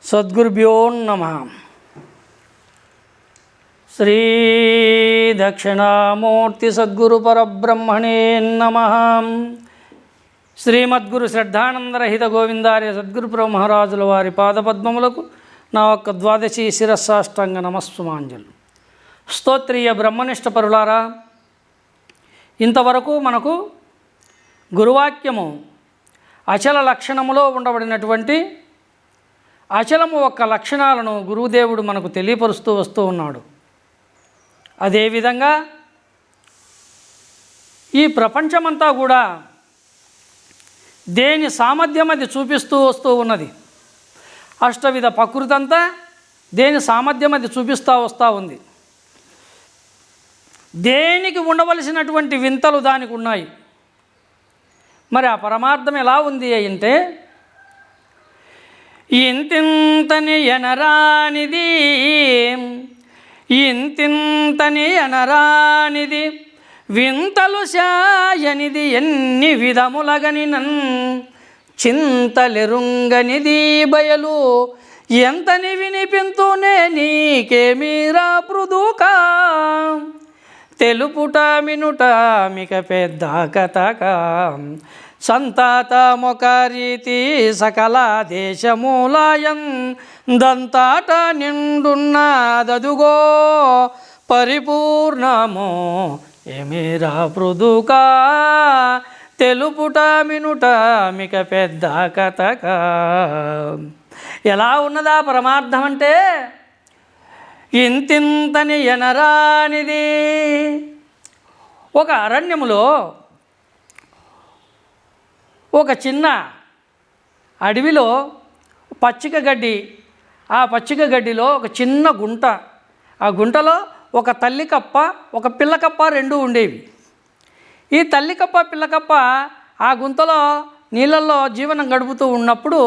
సద్గురుభ్యో నమః. శ్రీ దక్షిణామూర్తి సద్గురు పరబ్రహ్మణే నమః. శ్రీమద్గురు శ్రద్ధానందరహిత గోవిందార్య సద్గురు మహారాజుల వారి పాదపద్మములకు నా యొక్క ద్వాదశి శిరస్సాష్టాంగ నమస్సుమాంజలు. స్తోత్రీయ బ్రహ్మనిష్ట పరులారా, ఇంతవరకు మనకు గురువాక్యము అచల లక్షణములో ఉండబడినటువంటి అచలము యొక్క లక్షణాలను గురుదేవుడు మనకు తెలియపరుస్తూ వస్తూ ఉన్నాడు. అదేవిధంగా ఈ ప్రపంచమంతా కూడా దేని సామర్థ్యం అది చూపిస్తూ వస్తూ ఉన్నది. అష్టవిధ ప్రకృతి అంతా దేని సామర్థ్యం అది చూపిస్తూ వస్తూ ఉంది. దేనికి ఉండవలసినటువంటి వింతలు దానికి ఉన్నాయి. మరి ఆ పరమార్థం ఎలా ఉంది అంటే, ఇంతింతని ఎనరానిది, ఇంతింతని ఎనరానిది, వింతలు శాయనిది, ఎన్ని విధములగని నన్ చింతలెరుంగనిది బయలు, ఎంతని వినిపింతునే నీకేమీరా పృదుకా, తెలుపుట మినుట మిక పెద్ద కథక, సంతాతమొక రీతి సకల దేశమూలాయం దంతాట నిండున్నదదుగో పరిపూర్ణమో ఏమీరా పృదుకా, తెలుపుట మినుట మిక పెద్ద కథక. ఎలా ఉన్నదా పరమార్థం అంటే, ఇంతింతని ఎనరానిది. ఒక అరణ్యములో ఒక చిన్న అడవిలో పచ్చిక గడ్డి, ఆ పచ్చిక గడ్డిలో ఒక చిన్న గుంట, ఆ గుంటలో ఒక తల్లికప్ప ఒక పిల్లకప్ప రెండు ఉండేవి. ఈ తల్లికప్ప పిల్లకప్ప ఆ గుంతలో నీళ్ళల్లో జీవనం గడుపుతూ ఉన్నప్పుడు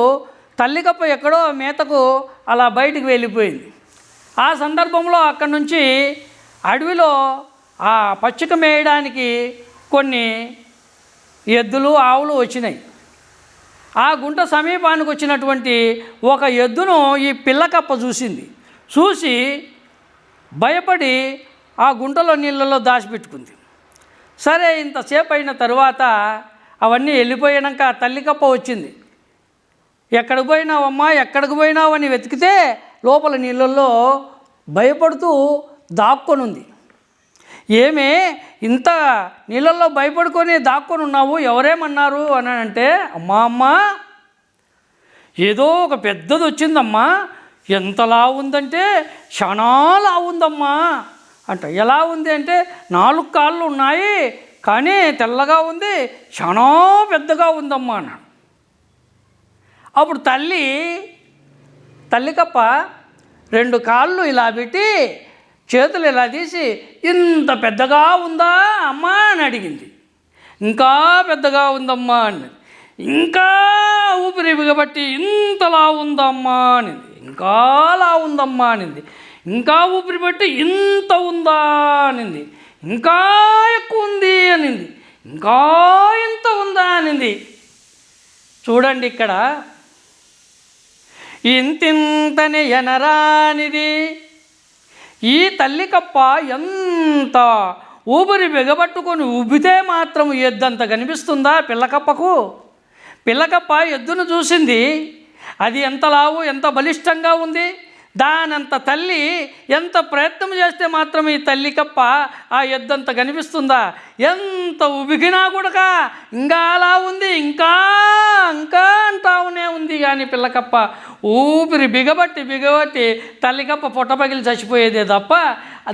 తల్లికప్ప ఎక్కడో మేతకు అలా బయటికి వెళ్ళిపోయింది. ఆ సందర్భంలో అక్కడి నుంచి అడవిలో ఆ పచ్చిక మేయడానికి కొన్ని ఎద్దులు ఆవులు వచ్చినాయి. ఆ గుంట సమీపానికి వచ్చినటువంటి ఒక ఎద్దును ఈ పిల్లకప్ప చూసింది. చూసి భయపడి ఆ గుంటలో నీళ్ళలో దాచిపెట్టుకుంది. సరే, ఇంతసేపు అయిన తరువాత అవన్నీ వెళ్ళిపోయాక తల్లికప్ప వచ్చింది. ఎక్కడికి పోయినావమ్మా, ఎక్కడికి పోయినావు అని వెతికితే లోపల నీళ్ళల్లో భయపడుతూ దాక్కొని ఉంది. ఏమే ఇంత నీళ్ళల్లో భయపడుకొని దాక్కొని ఉన్నావు, ఎవరేమన్నారు అని అంటే, అమ్మా ఏదో ఒక పెద్దది వచ్చిందమ్మా, ఎంతలా ఉందంటే క్షణాలా ఉందమ్మా అంట. ఎలా ఉంది అంటే, 4 కాళ్ళు ఉన్నాయి కానీ తెల్లగా ఉంది, క్షణా పెద్దగా ఉందమ్మా అన్నాడు. అప్పుడు తల్లికప్ప 2 కాళ్ళు ఇలా పెట్టి చేతులు ఇలా తీసి, ఇంత పెద్దగా ఉందా అమ్మా అని అడిగింది. ఇంకా పెద్దగా ఉందమ్మా అన్నది. ఇంకా ఊపిరి బిగబట్టి ఇంతలా ఉందమ్మా అనింది. ఇంకా లా ఉందమ్మా అనింది. ఇంకా ఊపిరి పట్టి ఇంత ఉందా అనింది. ఇంకా ఎక్కువ ఉంది అనింది. ఇంకా ఇంత ఉందా అనింది. చూడండి, ఇక్కడ ఇంతింతని ఎనరానిది. ఈ తల్లికప్ప ఎంత ఊపిరి బిగబట్టుకొని ఉబ్బితే మాత్రం ఎద్దంత కనిపిస్తుందా పిల్లకప్పకు? పిల్లకప్ప ఎద్దును చూసింది, అది ఎంత లావు ఎంత బలిష్టంగా ఉంది. దానంత తల్లి ఎంత ప్రయత్నం చేస్తే మాత్రం ఈ తల్లికప్ప ఆ ఎద్దంత కనిపిస్తుందా? ఎంత ఉబికినా కూడా ఇంకా అలా ఉంది, ఇంకా ఇంకా అంటావునే ఉంది. కానీ పిల్లకప్ప ఊపిరి బిగబట్టి తల్లికప్ప పొట్ట పగిలి చచ్చిపోయేదే తప్ప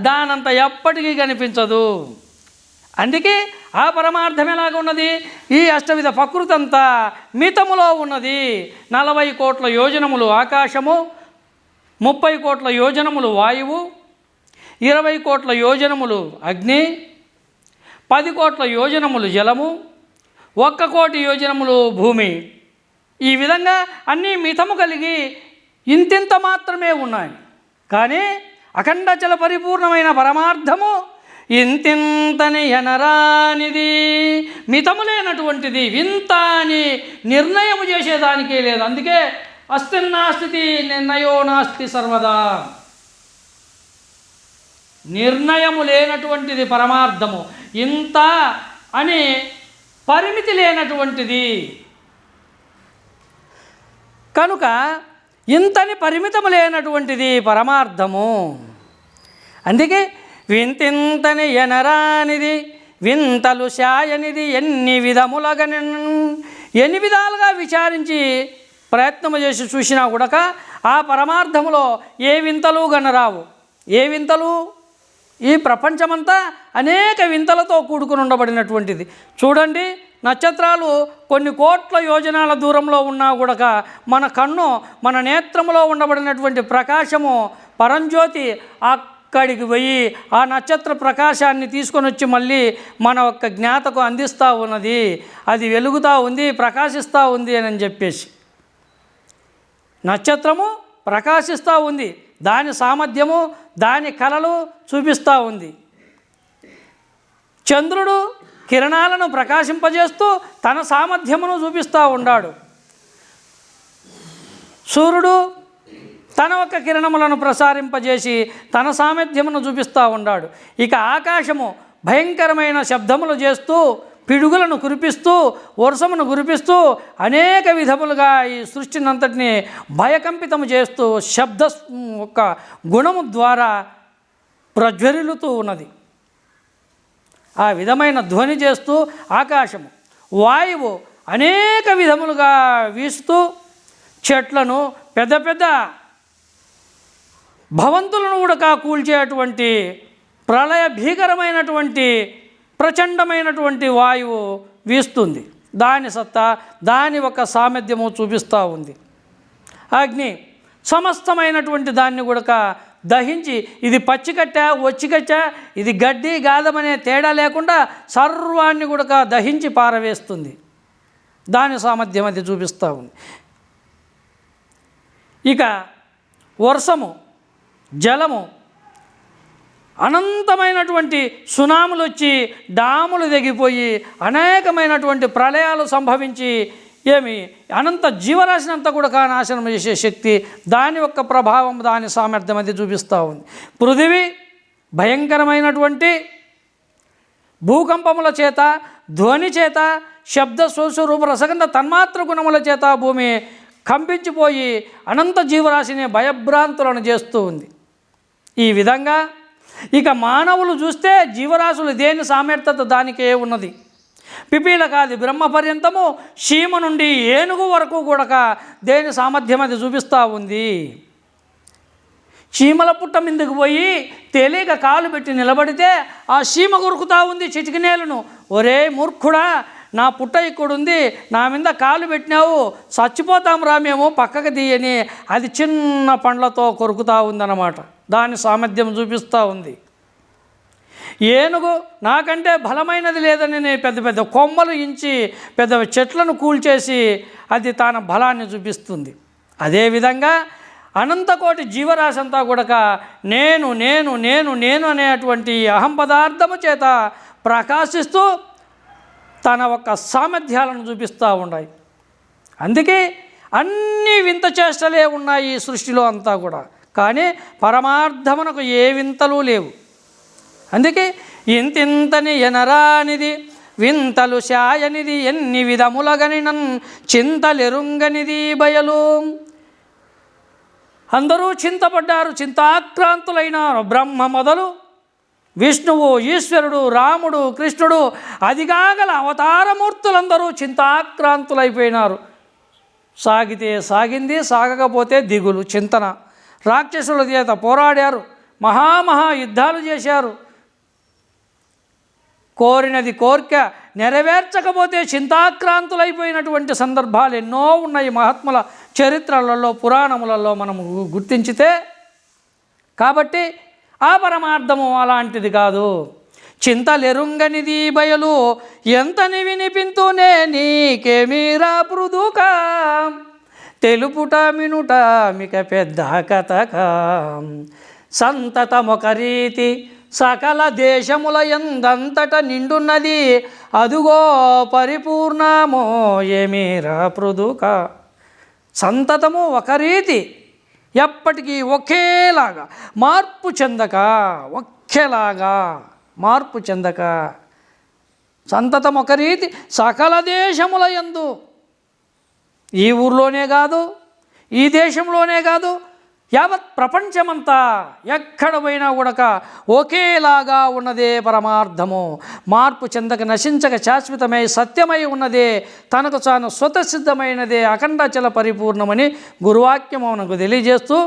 దానంత ఎప్పటికీ కనిపించదు. అందుకే ఆ పరమార్థం ఎలాగ ఉన్నది? ఈ అష్టవిధ ప్రకృతి అంతా మితములో ఉన్నది. 40 కోట్ల యోజనములు ఆకాశము, 30 కోట్ల యోజనములు వాయువు, 20 కోట్ల యోజనములు అగ్ని, 10 కోట్ల యోజనములు జలము, 1 కోటి యోజనములు భూమి. ఈ విధంగా అన్నీ మితము కలిగి ఇంతింత మాత్రమే ఉన్నాయి. కానీ అఖండచల పరిపూర్ణమైన పరమార్థము ఇంతింతని ఎనరానిది, మితము లేనటువంటిది, వింత అని నిర్ణయం చేసేదానికే లేదు. అందుకే అస్తిన్నాస్తి నిర్ణయో నాస్తి సర్వదా. నిర్ణయము లేనటువంటిది పరమార్థము, ఇంత అని పరిమితి లేనటువంటిది. కనుక ఇంతని పరిమితము లేనటువంటిది పరమార్థము. అందుకే వింతింతని ఎనరానిది వింతలు శాయనిది ఎన్ని విధములగని, ఎన్ని విధాలుగా విచారించి ప్రయత్నము చేసి చూసినా కూడా ఆ పరమార్థములో ఏ వింతలు గనరావు. ఏ వింతలు? ఈ ప్రపంచమంతా అనేక వింతలతో కూడుకుని ఉండబడినటువంటిది. చూడండి, నక్షత్రాలు కొన్ని కోట్ల యోజనాల దూరంలో ఉన్నా కూడా మన కన్ను, మన నేత్రములో ఉండబడినటువంటి ప్రకాశము పరంజ్యోతి అక్కడికి పోయి ఆ నక్షత్ర ప్రకాశాన్ని తీసుకొని వచ్చి మళ్ళీ మన యొక్క జ్ఞాతకు అందిస్తూ ఉన్నది. అది వెలుగుతూ ఉంది, ప్రకాశిస్తూ ఉంది అని చెప్పేసి. నక్షత్రము ప్రకాశిస్తూ ఉంది, దాని సామర్థ్యము, దాని కళలు చూపిస్తూ ఉంది. చంద్రుడు కిరణాలను ప్రకాశింపజేస్తూ తన సామర్థ్యమును చూపిస్తూ ఉన్నాడు. సూర్యుడు తన యొక్క కిరణములను ప్రసారింపజేసి తన సామర్థ్యమును చూపిస్తూ ఉన్నాడు. ఇక ఆకాశము భయంకరమైన శబ్దములు చేస్తూ పిడుగులను కురిపిస్తూ వర్షమును కురిపిస్తూ అనేక విధములుగా ఈ సృష్టినంతటిని భయకంపితము చేస్తూ శబ్ద ఒక గుణము ద్వారా ప్రజ్వరిల్లుతూ ఉన్నది. ఆ విధమైన ధ్వని చేస్తూ ఆకాశము, వాయువు అనేక విధములుగా వీస్తూ చెట్లను, పెద్ద పెద్ద భవంతులను కూడా కూల్చేటువంటి ప్రళయ భీకరమైనటువంటి ప్రచండమైనటువంటి వాయువు వీస్తుంది. దాని సత్తా, దాని ఒక సామర్థ్యము చూపిస్తూ ఉంది. అగ్ని సమస్తమైనటువంటి దాన్ని కూడా దహించి, ఇది పచ్చికట్ట వచ్చికట్ట, ఇది గడ్డి గాదమనే తేడా లేకుండా సర్వాన్ని కూడా దహించి పారవేస్తుంది. దాని సామర్థ్యం అది చూపిస్తూ ఉంది. ఇక వర్షము, జలము, అనంతమైనటువంటి సునాములు వచ్చి డాములు తెగిపోయి అనేకమైనటువంటి ప్రళయాలు సంభవించి అనంత జీవరాశినంతా కూడా నాశనం చేసే శక్తి, దాని యొక్క ప్రభావం, దాని సామర్థ్యం అది చూపిస్తూ ఉంది. పృథివీ భయంకరమైనటువంటి భూకంపముల చేత, ధ్వని చేత, శబ్ద స్పర్శ రూప రసగంధ తన్మాత్ర గుణముల చేత భూమి కంపించిపోయి అనంత జీవరాశిని భయభ్రాంతులను చేస్తూ ఉంది. ఈ విధంగా ఇక మానవులు చూస్తే జీవరాశులు దేని సామర్థ్యత దానికే ఉన్నది. పిపీలకాది బ్రహ్మ పర్యంతము, చీమ నుండి ఏనుగు వరకు కూడా దేని సామర్థ్యం అది చూపిస్తూ ఉంది. చీమల పుట్ట మీదకు పోయి తెలియక కాలు పెట్టి నిలబడితే ఆ చీమ కొరుకుతూ ఉంది చిటికినేలను. ఒరే మూర్ఖుడా, నా పుట్ట ఇక్కడుంది, నా మీద కాలు పెట్టినావు, చచ్చిపోతాం రా మేము, పక్కకు తీయని అది చిన్న పండ్లతో కొరుకుతూ ఉందన్నమాట. దాని సామర్థ్యం చూపిస్తూ ఉంది. ఏనుగు నాకంటే బలమైనది లేదని పెద్ద పెద్ద కొమ్మలు ఇంచి పెద్ద చెట్లను కూల్చేసి అది తన బలాన్ని చూపిస్తుంది. అదేవిధంగా అనంతకోటి జీవరాశి అంతా కూడా నేను నేను నేను నేను అనేటువంటి అహం పదార్థము చేత ప్రకాశిస్తూ తన యొక్క సామర్థ్యాలను చూపిస్తూ ఉన్నాయి. అందుకే అన్ని వింత చేష్టలే ఉన్నాయి ఈ సృష్టిలో అంతా కూడా, కానీ పరమార్థమునకు ఏ వింతలు లేవు. అందుకే ఇంతింతని ఎనరానిది వింతలు శాయనిది ఎన్ని విధములగనినన్ చింతలెరుంగనిది బయలు. అందరూ చింతపడ్డారు, చింతాక్రాంతులైనారు. బ్రహ్మ మొదలు విష్ణువు, ఈశ్వరుడు, రాముడు, కృష్ణుడు, అదిగాగల అవతారమూర్తులందరూ చింతాక్రాంతులైపోయినారు. సాగితే సాగింది, సాగకపోతే దిగులు, చింతన. రాక్షసుల చేత పోరాడారు, మహామహా యుద్ధాలు చేశారు. కోరినది కోరిక నెరవేర్చకపోతే చింతాక్రాంతులైపోయినటువంటి సందర్భాలు ఎన్నో ఉన్నాయి మహాత్ముల చరిత్రలలో, పురాణములలో మనము గుర్తించితే. కాబట్టి ఆ పరమార్థము అలాంటిది కాదు. చింతలెరుంగనిది బయలు ఎంతని వినిపింతునే నీకేమీరా పృదుక, తెలుపుట మినుట మిక పెద్ద కథక. సంతతమొక రీతి సకల దేశముల ఎందంతట నిండున్నది, అదుగో పరిపూర్ణమో ఏమీరా పృదుక. సంతతము ఒక రీతి, ఎప్పటికీ ఒకేలాగా మార్పు చెందక, ఒకేలాగా మార్పు చెందక, సంతతం ఒక రీతి సకల దేశముల యందు, ఈ ఊర్లోనే కాదు, ఈ దేశంలోనే కాదు, యావత్ ప్రపంచమంతా ఎక్కడ పోయినా కూడా ఒకేలాగా ఉన్నదే పరమార్థము. మార్పు చెందక నశించక శాశ్వతమై సత్యమై ఉన్నదే, తనకు తాను స్వతసిద్ధమైనదే, అఖండాచల పరిపూర్ణమని గురువాక్యము మనకు తెలియజేస్తూ,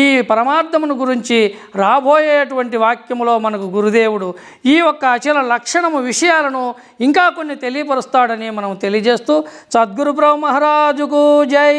ఈ పరమార్థమును గురించి రాబోయేటువంటి వాక్యములో మనకు గురుదేవుడు ఈ యొక్క అచల లక్షణము విషయాలను ఇంకా కొన్ని తెలియపరుస్తాడని మనం తెలియజేస్తూ, సద్గురు బ్రహ్మ మహారాజుకు జై.